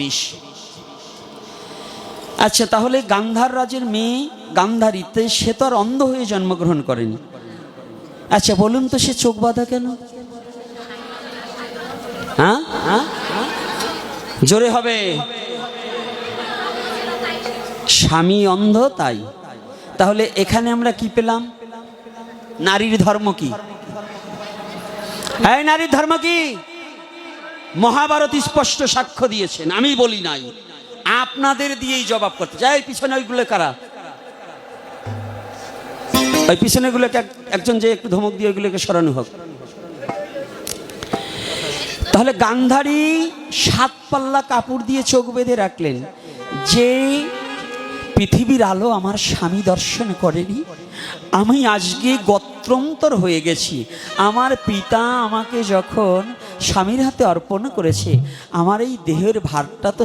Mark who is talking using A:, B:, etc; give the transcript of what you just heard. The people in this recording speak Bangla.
A: বিষ। আচ্ছা, তাহলে গান্ধার রাজের মেয়ে গান্ধারীতে সে তো আর অন্ধ হয়ে জন্মগ্রহণ করেনি। আচ্ছা বলুন তো, সে চোখ বাঁধা কেন? হ্যাঁ হ্যাঁ, জোরে হবে। স্বামী অন্ধ তাই। তাহলে এখানে আমরা কি পেলাম? নারীর ধর্ম কি? এই নারীর ধর্ম কি? মহাভারত স্পষ্ট সাক্ষ্য দিয়েছেন, আমি বলি নাই। আপনাদের দিয়েই জবাব করতে চাই। পিছনে ওইগুলো কারা? ওই পিছনে গুলোকে একজন যে একটু ধমক দিয়ে ওইগুলোকে সরানো হোক। তাহলে গান্ধারী 7 পাল্লা কাপড় দিয়ে চোখ বেঁধে রাখলেন যে পৃথিবীর আলো আমার স্বামী দর্শন করেনি, আমি আজকে গোত্রন্তর হয়ে গেছি। আমার পিতা আমাকে যখন স্বামীর হাতে অর্পণ করেছে, আমার এই দেহের ভারটা তো